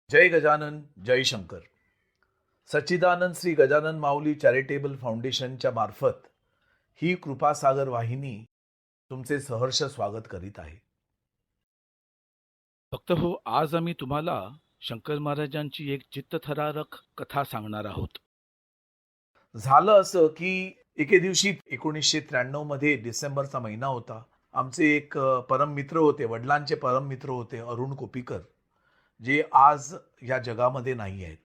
जय गजानन जय शंकर. सच्चिदानंद श्री गजानन माऊली charitable फाउंडेशनच्या मार्फत ही कृपासागर वाहिनी तुमचे सहर्ष स्वागत करीत आहे. फक्त हो, आज आम्ही तुम्हाला शंकर महाराजांची एक चित्तथरारक कथा सांगणार आहोत. झालं असं की एके दिवशी 1993 मध्ये डिसेंबरचा महिना होता. आमचे एक परम मित्र होते, वडिलांचे परम मित्र होते अरुण कोपीकर, जे आज या जगामध्ये नाही आहेत.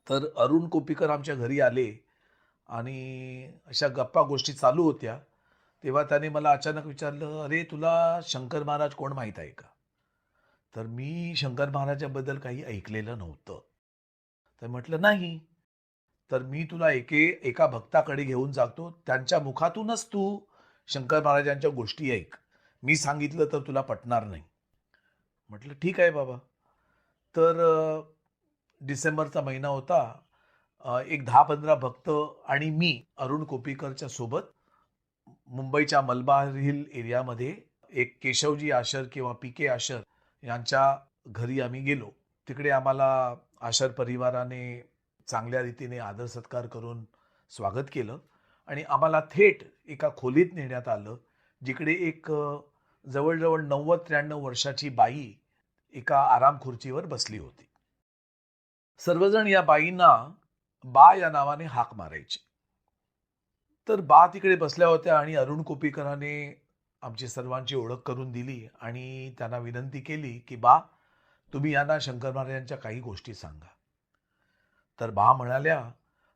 तर अरुण कोपीकर आमच्या घरी आले आणि अशा गप्पा गोष्टी चालू होत्या. तेव्हा त्याने मला अचानक विचारलं, अरे तुला शंकर महाराज कोण माहीत आहे का? तर मी शंकर महाराजाबद्दल काही ऐकलेलं नव्हतं. तर म्हटलं नाही. तर मी तुला एका भक्ताकडे घेऊन जातो, त्यांच्या मुखातूनच तू शंकर महाराजांच्या गोष्टी ऐक. मी सांगितलं तर तुला पटणार नाही. म्हटलं ठीक आहे बाबा. तर डिसेंबरचा महिना होता. एक 10-15 भक्त आणि मी अरुण कोपीकरच्या सोबत मुंबईच्या मलबार हिल एरियामध्ये एक केशवजी आशर किंवा पी.के. आशर यांच्या घरी आम्ही गेलो. तिकडे आम्हाला आशर परिवाराने चांगल्या रीतीने आदर सत्कार करून स्वागत केलं आणि आम्हाला थेट एका खोलीत नेण्यात आलं, जिकडे एक जवळजवळ 90-93 वर्षाची बाई एका आराम खुर्चीवर बसली होती. सर्वजण या बाईंना बा या नावाने हाक मारायचे. तर बा तिकडे बसल्या होत्या आणि अरुण कोपीकराने आमची सर्वांची ओळख करून दिली आणि त्यांना विनंती केली की बा, तुम्ही यांना शंकर महाराजांच्या काही गोष्टी सांगा. तर बा म्हणाल्या,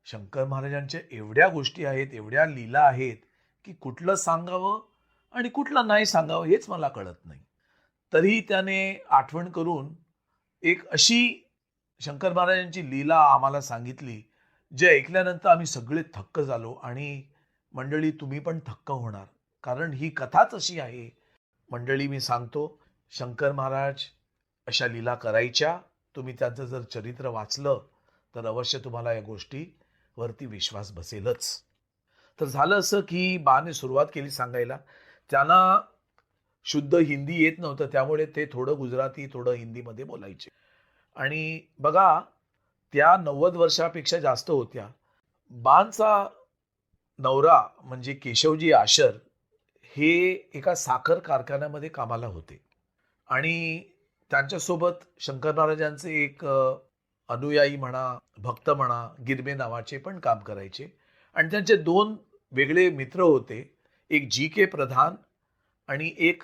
शंकर महाराजांच्या एवढ्या गोष्टी आहेत, एवढ्या लीला आहेत की कुठलं सांगावं आणि कुठलं नाही सांगावं हेच मला कळत नाही. तरी त्याने आठवण करून एक अशी शंकर महाराजांची लीला आम्हाला सांगितली, जे ऐकल्यानंतर आम्ही सगळे थक्क झालो आणि मंडळी तुम्ही पण थक्क होणार, कारण ही कथाच अशी आहे. मंडळी मी सांगतो, शंकर महाराज अशा लीला करायच्या. तुम्ही त्यांचं जर चरित्र वाचलं तर अवश्य तुम्हाला या गोष्टीवरती विश्वास बसेलच. तर झालं असं की बाने सुरुवात केली सांगायला. त्यांना शुद्ध हिंदी येत नव्हतं, त्यामुळे ते थोडं गुजराती थोडं हिंदीमध्ये बोलायचे. आणि बघा, त्या 90 वर्षापेक्षा जास्त होत्या. बांचा नवरा म्हणजे केशवजी आशर हे एका साखर कारखान्यामध्ये कामाला होते आणि त्यांच्यासोबत शंकर महाराजांचे एक अनुयायी म्हणा, भक्त म्हणा, गिरमे नावाचे पण काम करायचे. आणि त्यांचे 2 वेगळे मित्र होते, एक जी.के. प्रधान आणि एक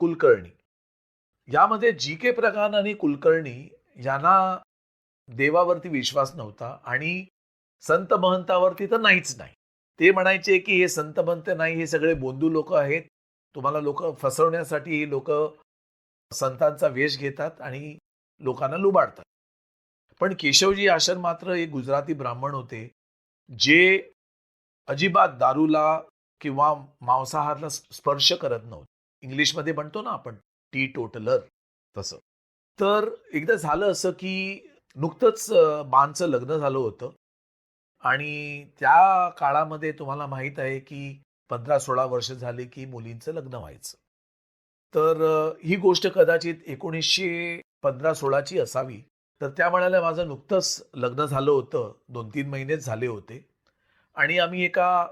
कुलकर्णी. यामध्ये जी.के. प्रधान आणि कुलकर्णी यांना देवावरती विश्वास नव्हता आणि संत महंतावरती तर नाहीच नाही. ते म्हणायचे की हे संत महंत नाही, हे सगळे बोंदू लोक आहेत. तुम्हाला लोक फसवण्यासाठी ही लोक संतांचा वेश घेतात आणि लोकांना लुबाडतात. पण केशवजी आशर मात्र एक गुजराती ब्राह्मण होते, जे अजिबात दारूला किंवा मांसाहाराला स्पर्श करत नव्हते. इंग्लिशमध्ये म्हणतो ना आपण टी टोटलर, तसं. तर एकदा झालं असं की नुकतंच बांचं लग्न झालं होतं आणि त्या काळामध्ये तुम्हाला माहित आहे की 15-16 वर्ष झाली की मुलींचं लग्न व्हायचं. तर ही गोष्ट कदाचित 1915-16ची असावी. तर त्या म्हणाल्या, माझं नुकतंच लग्न झालं होतं, 2-3 महिनेच झाले होते आणि आम्ही एका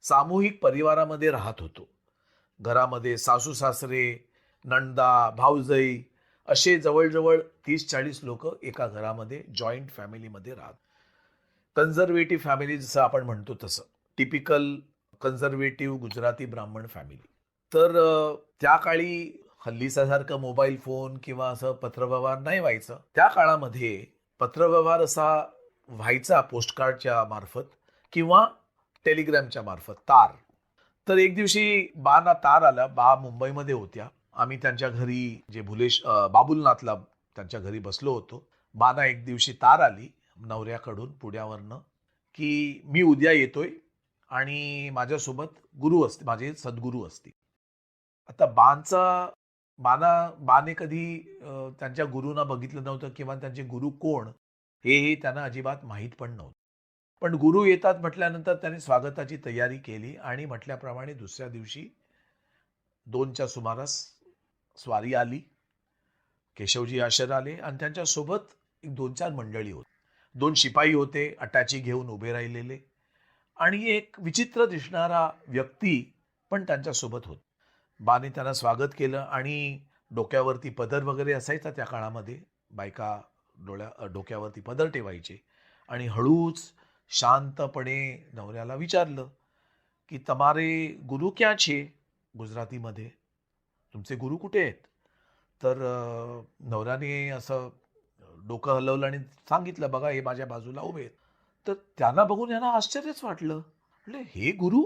सामूहिक परिवारामध्ये राहत होतो. घरामध्ये सासू सासरे, नणदा, भाऊजाई असे जवळजवळ 30-40 लोक एका घरामध्ये जॉईंट फॅमिलीमध्ये राहत. कन्झर्वेटिव्ह फॅमिली जसं आपण म्हणतो तसं, टिपिकल कन्झर्वेटिव्ह गुजराती ब्राह्मण फॅमिली. तर त्या काळी हल्लीसारखं मोबाईल फोन किंवा असं पत्रव्यवहार नाही व्हायचं. त्या काळामध्ये पत्रव्यवहार असा व्हायचा पोस्टकार्डच्या मार्फत किंवा टेलिग्रामच्या मार्फत, तार. तर एक दिवशी बाना तार आला. बा मुंबईमध्ये होत्या. आम्ही त्यांच्या घरी जे बाबुलनाथला त्यांच्या घरी बसलो होतो. बाना एक दिवशी तार आली नवऱ्याकडून पुण्यावरनं की मी उद्या येतोय आणि माझ्यासोबत गुरु असते, माझे सद्गुरू असतील. आता बाने कधी त्यांच्या गुरुंना बघितलं नव्हतं किंवा त्यांचे गुरु कोण हेही त्यांना अजिबात माहीत पण नव्हतं. पण गुरु येतात म्हटल्यानंतर त्यांनी स्वागताची तयारी केली आणि म्हटल्याप्रमाणे दुसऱ्या दिवशी 2च्या सुमारास स्वारी आली केशवजी आशर आले आणि त्यांच्यासोबत एक 2-4 मंडळी होती. 2 शिपाई होते अटॅची घेऊन उभे राहिलेले आणि एक विचित्र दिसणारा व्यक्ती पण त्यांच्यासोबत होता. बाने त्यांना स्वागत केलं आणि डोक्यावरती पदर वगैरे असायचा त्या काळामध्ये. बायका डोक्यावरती पदर ठेवायचे आणि हळूच शांतपणे नवऱ्याला विचारलं की तमारे गुरु क्या छे, गुजरातीमध्ये, तुमचे गुरु कुठे आहेत? तर नवऱ्याने असं डोकं हलवलं आणि सांगितलं, बघा हे माझ्या बाजूला उभे आहेत. तर त्यांना बघून यांना आश्चर्यच वाटलं. म्हटलं हे गुरु?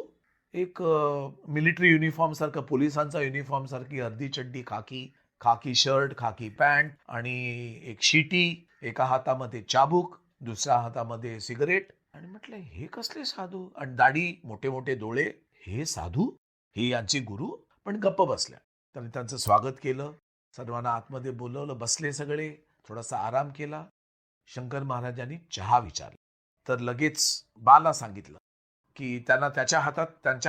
एक मिलिटरी युनिफॉर्म सारखं, पोलिसांचा युनिफॉर्म सारखी अर्धी चड्डी, खाकी शर्ट, खाकी पॅन्ट आणि एक शिटी, एका हातामध्ये चाबूक, दुसऱ्या हातामध्ये सिगरेट. आणि म्हटलं हे कसले साधू, आणि दाढी, मोठे मोठे डोळे, हे साधू, हे यांची गुरु? पण गप्प बसल्या. त्यांनी त्यांचं स्वागत केलं, सर्वांना आतमध्ये बोलवलं, बसले सगळे, थोडासा आराम केला. शंकर महाराजांनी चहा विचारला. तर लगेच बाला सांगितलं की त्यांना त्यांच्या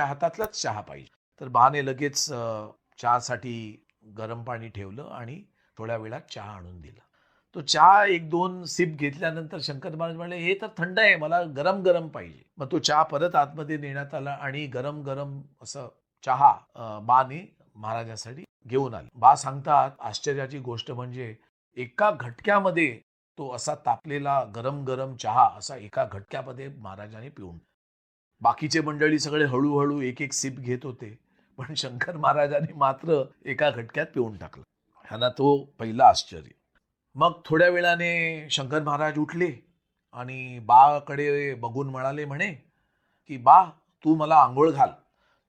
हातातलाच चहा पाहिजे. तर बाने लगेच चहासाठी गरम पाणी ठेवलं आणि थोड्या वेळात चहा आणून दिला. तो चहा 1-2 सिप घेतल्यानंतर शंकर महाराज म्हणले, हे तर थंड आहे, मला गरम गरम पाहिजे. मग तो चहा परत आतमध्ये नेण्यात आला आणि गरम गरम असं चहा बाने महाराजांसाठी घेऊन आले. बा सांगतात, आश्चर्याची गोष्ट म्हणजे एका घटक्यामध्ये तो असा तापलेला गरम गरम चहा असा एका घटक्यामध्ये महाराजांनी पिऊन. बाकीचे मंडळी सगळे हळूहळू एक एक सिप घेत होते, पण शंकर महाराजांनी मात्र एका घटक्यात पिऊन टाकलं. ह्यांना तो पहिला आश्चर्य. मग थोड्या वेळाने शंकर महाराज उठले आणि बाकडे बघून म्हणे की बा, तू मला आंघोळ घाल.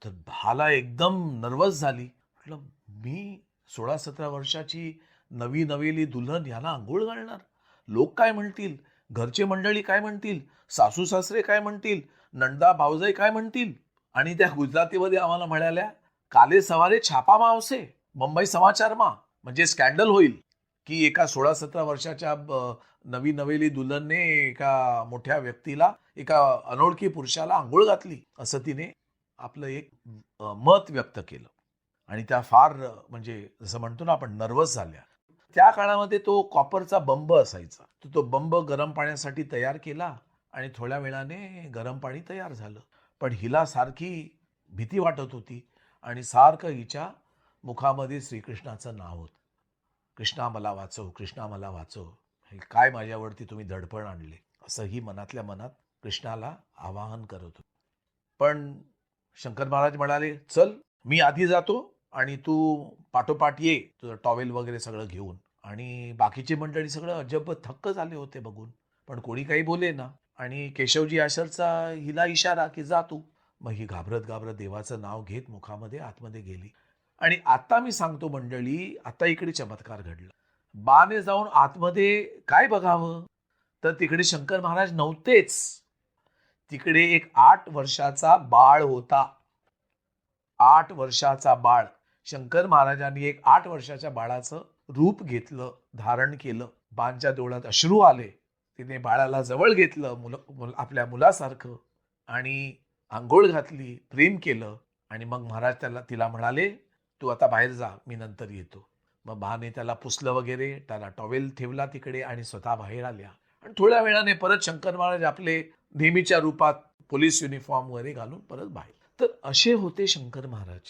तर बाला एकदम नर्वस झाली. म्हटलं, मी 16-17 वर्षाची नवी नवेली दुल्हन याला आंघोळ घालणार? लोक काय म्हणतील, घरचे मंडळी काय म्हणतील, सासू सासरे काय म्हणतील, नंदा भाऊजाई काय म्हणतील? आणि त्या गुजरातीमध्ये आम्हाला म्हणाल्या, काले सवारे छापा मावसे मुंबई समाचार मा, म्हणजे स्कॅन्डल होईल की एका 16-17 वर्षाच्या नवी नवेली दुल्हनने एका मोठ्या व्यक्तीला, एका अनोळखी पुरुषाला आंघोळ घातली, असं तिने आपलं एक मत व्यक्त केलं. आणि त्या फार म्हणजे जसं म्हणतो ना आपण, नर्वस झाल्या. त्या काळामध्ये तो कॉपरचा बंब असायचा, तो बंब गरम पाण्यासाठी तयार केला आणि थोड्या वेळाने गरम पाणी तयार झालं. पण हिला सारखी भीती वाटत होती आणि सारखं हिच्या मुखामध्ये श्रीकृष्णाचं नाव होतं. कृष्णा मला वाचव, कृष्णा मला वाचव, हे काय माझ्यावरती तुम्ही दडपण आणले, असं ही मनातल्या मनात कृष्णाला आवाहन करत होती. पण शंकर महाराज म्हणाले, चल मी आधी जातो आणि तू पाठोपाठ ये, तुझं टॉवेल वगैरे सगळं घेऊन. आणि बाकीची मंडळी सगळं अजब थक्क झाले होते बघून, पण कोणी काही बोले ना. आणि केशवजी आशरचा हिला इशारा की जा तू. मग ही घाबरत घाबरत देवाचं नाव घेत मुखामध्ये आतमध्ये गेली. आणि आता मी सांगतो मंडळी, आता इकडे चमत्कार घडला. बाने जाऊन आतमध्ये काय बघावं, तर तिकडे शंकर महाराज नव्हतेच. तिकडे एक 8 वर्षाचा बाळ होता. 8 वर्षाचा बाळ. शंकर महाराजांनी एक 8 वर्षाच्या बाळाचं रूप घेतलं, धारण केलं. बांच्या डोळ्यात अश्रू आले. तिने बाळाला जवळ घेतलं आपल्या मुलासारखं आणि आंघोळ घातली, प्रेम केलं. आणि मग महाराज तिला म्हणाले, तू आता बाहेर जा, मी नंतर येतो. मग बाने त्याला पुसलं वगैरे, त्याला टॉवेल ठेवला तिकडे आणि स्वतः बाहेर आल्या. आणि थोड्या वेळाने परत शंकर महाराज आपले नेहमीच्या रूपात पोलीस युनिफॉर्म वगैरे घालून परत बाहेर. तर असे होते शंकर महाराज.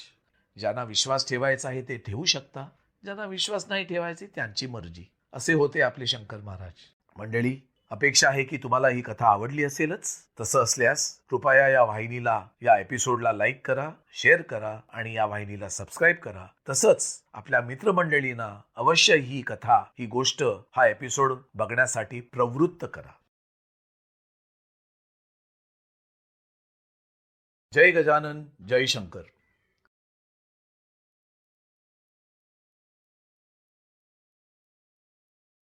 ज्यांना विश्वास ठेवायचा आहे ते ठेवू शकता, ज्यांना विश्वास नाही ठेवायचे त्यांची मर्जी. असे होते आपले शंकर महाराज. मंडळी, अपेक्षा आहे की तुम्हाला ही कथा आवडली असेलच. तसं असल्यास कृपया या वाहिनीला, या एपिसोडला लाईक करा, शेअर करा आणि या वाहिनीला सबस्क्राईब करा. तसंच आपल्या मित्रमंडळींना अवश्य ही कथा, ही गोष्ट, हा एपिसोड बघण्यासाठी प्रवृत्त करा. जय गजानन, जय शंकर.